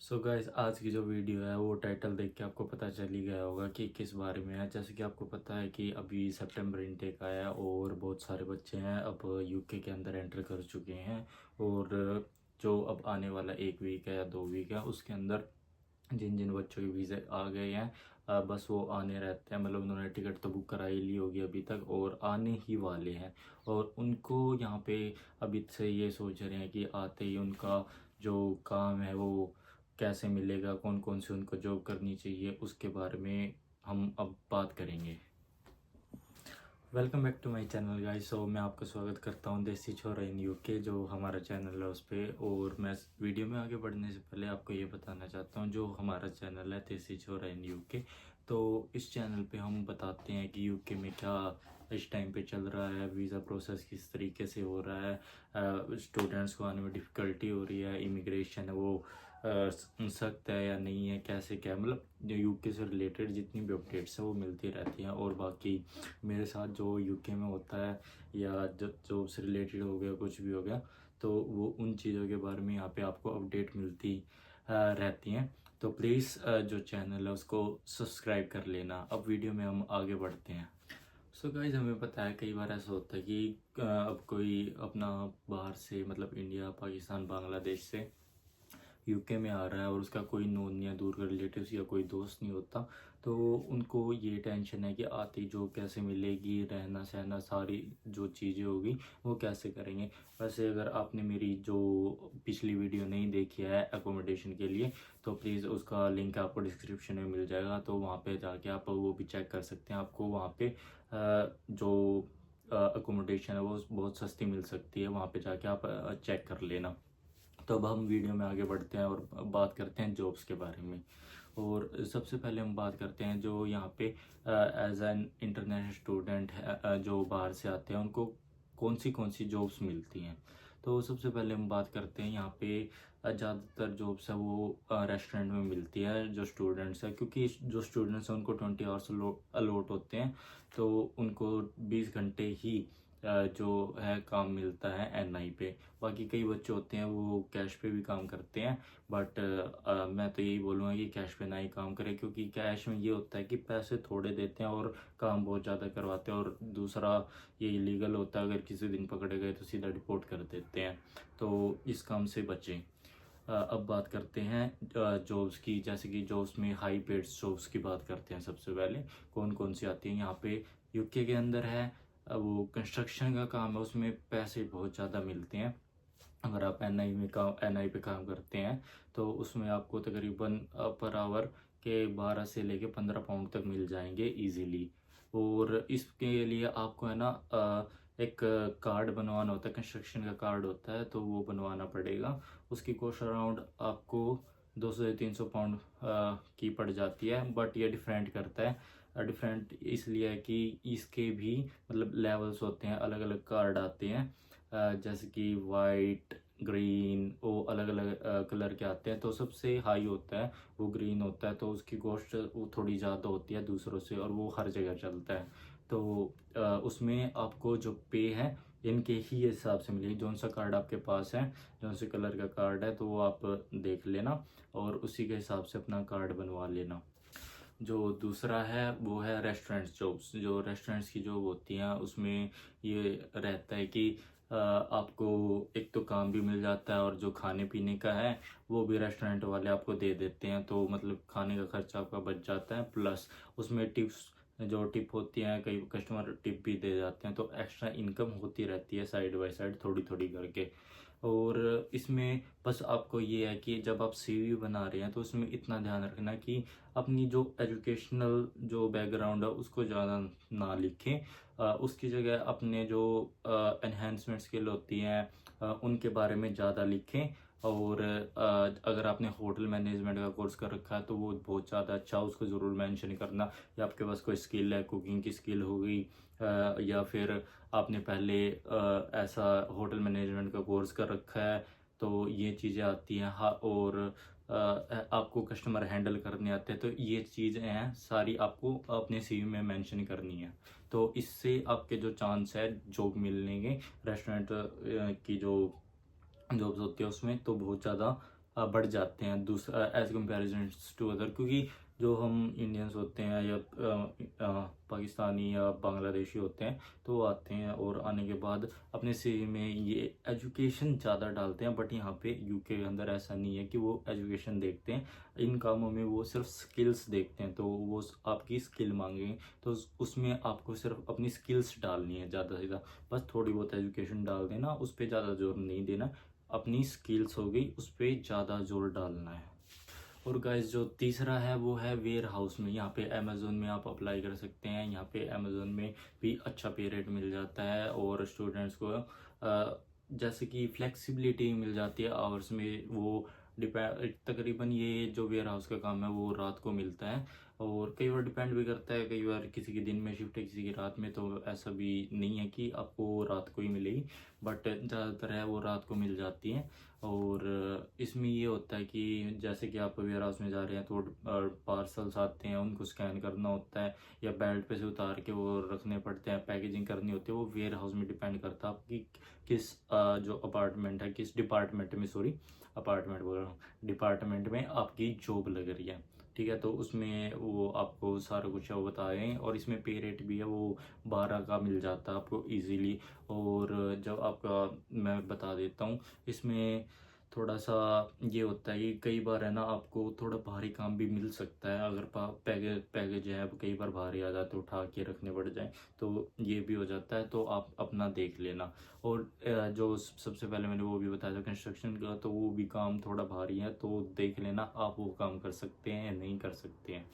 So guys, आज की जो वीडियो है वो टाइटल देख के आपको पता चल ही गया होगा कि किस बारे में है। जैसे कि आपको पता है कि अभी सितंबर इनटेक आया और बहुत सारे बच्चे हैं अब यूके के अंदर एंटर कर चुके हैं। और जो अब आने वाला 1 वीक है या 2 वीक है उसके अंदर जिन जिन बच्चों के वीज़े आ गए हैं, बस वो आने रहते हैं। मतलब उन्होंने टिकट तो बुक कराई ली होगी अभी तक और आने ही वाले हैं। और उनको यहाँ पे अभी से ये सोच रहे हैं कि आते ही उनका जो काम है वो कैसे मिलेगा, कौन कौन से उनको जॉब करनी चाहिए, उसके बारे में हम अब बात करेंगे। Welcome back to my channel guys. So मैं आपका स्वागत करता हूँ देसी छोरा इन यूके, जो हमारा चैनल है उस पर। और मैं वीडियो में आगे बढ़ने से पहले आपको ये बताना चाहता हूँ, जो हमारा चैनल है देसी छोरा इन यूके, तो इस चैनल पे हम बताते हैं कि यूके में क्या इस टाइम पे चल रहा है, वीज़ा प्रोसेस किस तरीके से हो रहा है, स्टूडेंट्स को आने में डिफ़िकल्टी हो रही है, इमिग्रेशन है वो सख्त है या नहीं है, कैसे क्या, मतलब जो यूके से रिलेटेड जितनी भी अपडेट्स हैं वो मिलती रहती हैं। और बाकी मेरे साथ जो यूके में होता है या जॉब से रिलेटेड हो गया, कुछ भी हो गया, तो वो उन चीज़ों के बारे में यहाँ पे आपको अपडेट मिलती रहती हैं। तो प्लीज़ जो चैनल है उसको सब्सक्राइब कर लेना। अब वीडियो में हम आगे बढ़ते हैं। सो गाइज, हमें पता है कई बार ऐसा होता है कि अब कोई अपना बाहर से, मतलब इंडिया, पाकिस्तान, बांग्लादेश से यूके में आ रहा है और उसका कोई नोन या दूर का रिलेटिव्स या कोई दोस्त नहीं होता। तो उनको ये टेंशन है कि आती जॉब कैसे मिलेगी, रहना सहना सारी जो चीज़ें होगी वो कैसे करेंगे। वैसे अगर आपने मेरी जो पिछली वीडियो नहीं देखी है एकोमोडेशन के लिए, तो प्लीज़ उसका लिंक आपको डिस्क्रिप्शन में मिल जाएगा, तो वहाँ पे जाके आप वो भी चेक कर सकते हैं। आपको वहाँ पे जो अकोमोडेशन है वो बहुत सस्ती मिल सकती है, वहाँ पे जाके आप चेक कर लेना। तो अब हम वीडियो में आगे बढ़ते हैं और बात करते हैं जॉब्स के बारे में। और सबसे पहले हम बात करते हैं जो यहाँ पे एज एन इंटरनेशनल स्टूडेंट है, जो बाहर से आते हैं उनको कौन सी जॉब्स मिलती हैं। तो सबसे पहले हम बात करते हैं यहाँ पे ज़्यादातर जॉब्स है वो रेस्टोरेंट में मिलती है जो स्टूडेंट्स है, क्योंकि जो स्टूडेंट्स हैं उनको 20 आवर्स अलॉट होते हैं, तो उनको 20 घंटे ही जो है काम मिलता है एनआई पे। बाकी कई बच्चे होते हैं वो कैश पे भी काम करते हैं, बट मैं तो यही बोलूँगा कि कैश पे ना ही काम करें, क्योंकि कैश में ये होता है कि पैसे थोड़े देते हैं और काम बहुत ज़्यादा करवाते हैं। और दूसरा, ये इलीगल होता है, अगर किसी दिन पकड़े गए तो सीधा डिपोर्ट कर देते हैं, तो इस काम से बचें। अब बात करते हैं जॉब्स की। जैसे कि जॉब्स में हाई पेड जॉब्स की बात करते हैं। सबसे पहले कौन कौन सी आती है यहाँ पे यूके के अंदर है, वो कंस्ट्रक्शन का काम है, उसमें पैसे बहुत ज़्यादा मिलते हैं। अगर आप एनआई पे काम करते हैं तो उसमें आपको तकरीबन पर आवर के 12 से लेके 15 पाउंड तक मिल जाएंगे इजीली। और इसके लिए आपको है ना एक कार्ड बनवाना होता है, कंस्ट्रक्शन का कार्ड होता है, तो वो बनवाना पड़ेगा। उसकी कॉस्ट अराउंड आपको 200 से 300 पाउंड की पड़ जाती है। बट ये डिफरेंट करता है, डिफरेंट इसलिए है कि इसके भी मतलब लेवल्स होते हैं, अलग अलग कार्ड आते हैं। जैसे कि वाइट, ग्रीन, वो अलग अलग कलर के आते हैं। तो सबसे हाई होता है वो ग्रीन होता है, तो उसकी कॉस्ट वो थोड़ी ज़्यादा होती है दूसरों से, और वो हर जगह चलता है। तो उसमें आपको जो पे है इनके ही हिसाब से मिलेगी। जौन सा कार्ड आपके पास है, जौन से कलर का कार्ड है, तो वो आप देख लेना और उसी के हिसाब से अपना कार्ड बनवा लेना। जो दूसरा है वो है रेस्टोरेंट्स जॉब्स। जो रेस्टोरेंट्स की जॉब होती हैं उसमें ये रहता है कि आपको एक तो काम भी मिल जाता है, और जो खाने पीने का है वो भी रेस्टोरेंट वाले आपको दे देते हैं, तो मतलब खाने का खर्चा आपका बच जाता है। प्लस उसमें टिप्स, जो टिप होती हैं, कई कस्टमर टिप भी दे जाते हैं, तो एक्स्ट्रा इनकम होती रहती है साइड बाय साइड थोड़ी थोड़ी करके। और इसमें बस आपको ये है कि जब आप सीवी बना रहे हैं तो उसमें इतना ध्यान रखना कि अपनी जो एजुकेशनल जो बैकग्राउंड है उसको ज़्यादा ना लिखें। उसकी जगह अपने जो एनहेंसमेंट स्किल होती हैं उनके बारे में ज़्यादा लिखें। और अगर आपने होटल मैनेजमेंट का कोर्स कर रखा है तो वो बहुत ज़्यादा अच्छा, उसको ज़रूर मेंशन करना। या आपके पास कोई स्किल है, कुकिंग की स्किल हो गई, या फिर आपने पहले ऐसा होटल मैनेजमेंट का कोर्स कर रखा है, तो ये चीज़ें आती हैं। हाँ, और आपको कस्टमर हैंडल करने आते हैं, तो ये चीज़ें हैं सारी आपको अपने सीवी में मेंशन करनी है। तो इससे आपके जो चांस है जॉब मिलने के रेस्टोरेंट की जो जॉब्स होती है उसमें, तो बहुत ज़्यादा बढ़ जाते हैं दूसरा एज कम्पेरिजन टू अदर, क्योंकि जो हम इंडियंस होते हैं या पाकिस्तानी या बांग्लादेशी होते हैं तो वो आते हैं और आने के बाद अपने सीवी में ये एजुकेशन ज़्यादा डालते हैं। बट यहाँ पे यूके के अंदर ऐसा नहीं है कि वो एजुकेशन देखते हैं, इन कामों में वो सिर्फ स्किल्स देखते हैं। तो वो आपकी स्किल मांगेंगे तो उसमें आपको सिर्फ अपनी स्किल्स डालनी है ज़्यादा से ज़्यादा, बस थोड़ी बहुत एजुकेशन डाल देना, उस पर ज़्यादा जोर नहीं देना, अपनी स्किल्स हो गई उस पर ज़्यादा जोर डालना है। और गाइस जो तीसरा है वो है वेयर हाउस में। यहाँ पे अमेज़ोन में आप अप्लाई कर सकते हैं, यहाँ पे अमेज़ोन में भी अच्छा पे रेट मिल जाता है और स्टूडेंट्स को जैसे कि फ्लेक्सिबिलिटी मिल जाती है आवर्स में। वो डिपेंड तकरीबन ये जो वेयर हाउस का काम है वो रात को मिलता है और कई बार डिपेंड भी करता है, कई बार किसी के दिन में शिफ्ट है किसी की रात में, तो ऐसा भी नहीं है कि आपको रात को ही मिलेगी, बट ज़्यादातर है वो रात को मिल जाती है। और इसमें ये होता है कि जैसे कि आप वेयर हाउस में जा रहे हैं तो पार्सल्स आते हैं, उनको स्कैन करना होता है या बेल्ट पे से उतार के वो रखने पड़ते हैं, पैकेजिंग करनी होती है। वो वेयर हाउस में डिपेंड करता है आपकी किस जो अपार्टमेंट है, किस डिपार्टमेंट में, सॉरी अपार्टमेंट बोल रहा हूँ, डिपार्टमेंट में आपकी जॉब लग रही है। ठीक है, तो उसमें वो आपको सारा कुछ वो बताएं और इसमें पे रेट भी है वो 12 का मिल जाता है आपको इजीली। और जब आपका मैं बता देता हूँ इसमें थोड़ा सा ये होता है कि कई बार है ना आपको थोड़ा भारी काम भी मिल सकता है, अगर पैकेज है कई बार भारी आ जाते उठा के रखने पड़ जाए तो ये भी हो जाता है, तो आप अपना देख लेना। और जो सबसे पहले मैंने वो भी बताया था कंस्ट्रक्शन का, तो वो भी काम थोड़ा भारी है, तो देख लेना आप वो काम कर सकते हैं या नहीं कर सकते हैं।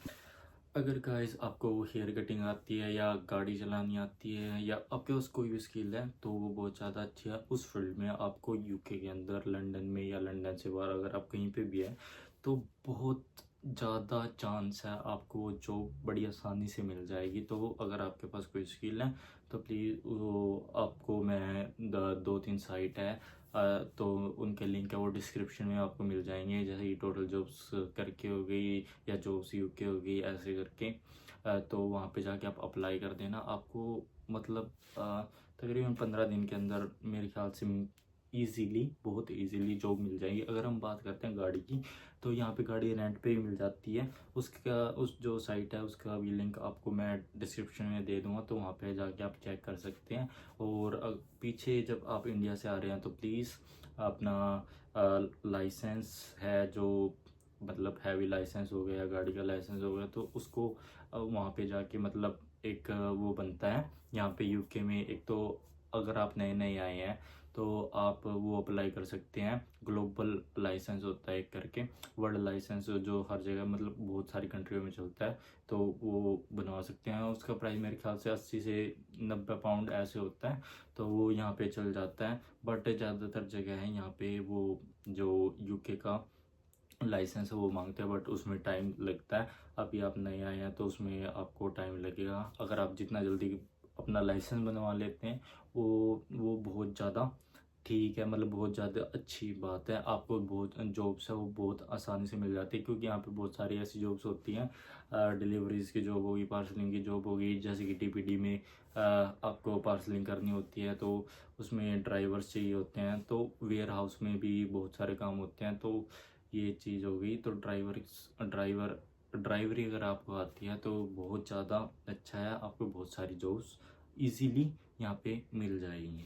अगर गाइस आपको हेयर कटिंग आती है या गाड़ी चलानी आती है या आपके पास कोई भी स्किल है तो वो बहुत ज़्यादा अच्छी है। उस फील्ड में आपको यूके के अंदर लंदन में या लंदन से बाहर अगर आप कहीं पे भी है तो बहुत ज़्यादा चांस है आपको जॉब बड़ी आसानी से मिल जाएगी। तो अगर आपके पास कोई स्किल है तो प्लीज़ वो आपको मैं 2-3 साइट है तो उनके लिंक है वो डिस्क्रिप्शन में आपको मिल जाएंगे, जैसे कि टोटल जॉब्स करके हो गई या जॉब्स यूके हो गई ऐसे करके। तो वहाँ पे जाके आप अप्लाई कर देना, आपको मतलब तकरीबन 15 दिन के अंदर मेरे ख्याल से इजीली, बहुत इजीली जॉब मिल जाएगी। अगर हम बात करते हैं गाड़ी की तो यहाँ पे गाड़ी रेंट पे ही मिल जाती है। उसका उस जो साइट है उसका भी लिंक आपको मैं डिस्क्रिप्शन में दे दूँगा, तो वहाँ पे जाके आप चेक कर सकते हैं। और पीछे जब आप इंडिया से आ रहे हैं तो प्लीज़ अपना लाइसेंस है जो मतलब हैवी लाइसेंस हो गया, गाड़ी का लाइसेंस हो गया, तो उसको वहाँ पे जाके मतलब एक वो बनता है यहाँ पे यूके में। एक तो अगर आप नए नए आए हैं तो आप वो अप्लाई कर सकते हैं, ग्लोबल लाइसेंस होता है एक करके, वर्ल्ड लाइसेंस जो हर जगह मतलब बहुत सारी कंट्रियों में चलता है, तो वो बनवा सकते हैं। उसका प्राइस मेरे ख्याल से 80 से 90 पाउंड ऐसे होता है, तो वो यहाँ पे चल जाता है। बट ज़्यादातर जगह है यहाँ पे वो जो यूके का लाइसेंस है वो मांगते हैं, बट उसमें टाइम लगता है। अभी आप नए आए हैं तो उसमें आपको टाइम लगेगा। अगर आप जितना जल्दी अपना लाइसेंस बनवा लेते हैं वो बहुत ज़्यादा ठीक है, मतलब बहुत ज़्यादा अच्छी बात है। आपको बहुत जॉब्स है वो बहुत आसानी से मिल जाती है, क्योंकि यहाँ पे बहुत सारी ऐसी जॉब्स होती हैं, डिलीवरीज़ की जॉब होगी, पार्सलिंग की जॉब होगी, जैसे कि टीपीडी में आपको पार्सलिंग करनी होती है तो उसमें ड्राइवर्स चाहिए होते हैं। तो वेयर हाउस में भी बहुत सारे काम होते हैं, तो ये चीज़ हो गई। तो ड्राइवरी अगर आपको आती है तो बहुत ज़्यादा अच्छा है, आपको बहुत सारी जॉब्स इजीली यहाँ पे मिल जाएंगी।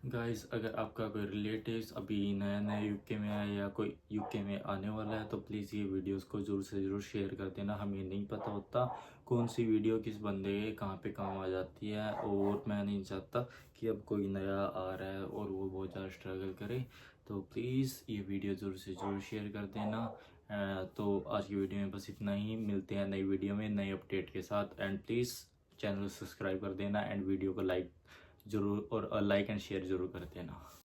गाइस अगर आपका कोई रिलेटिव्स अभी नया नया यूके में आया या कोई यूके में आने वाला है तो प्लीज़ ये वीडियोस को ज़रूर से ज़रूर शेयर कर देना। हमें नहीं पता होता कौन सी वीडियो किस बंदे के कहाँ पे काम आ जाती है, और मैं नहीं चाहता कि अब कोई नया आ रहा है और वो बहुत ज़्यादा स्ट्रगल करे। तो प्लीज़ ये वीडियो ज़रूर से ज़रूर शेयर कर देना। तो आज की वीडियो में बस इतना ही, मिलते हैं नई वीडियो में नए अपडेट के साथ। एंड प्लीज़ चैनल सब्सक्राइब कर देना एंड वीडियो को लाइक जरूर और लाइक एंड शेयर जरूर कर देना।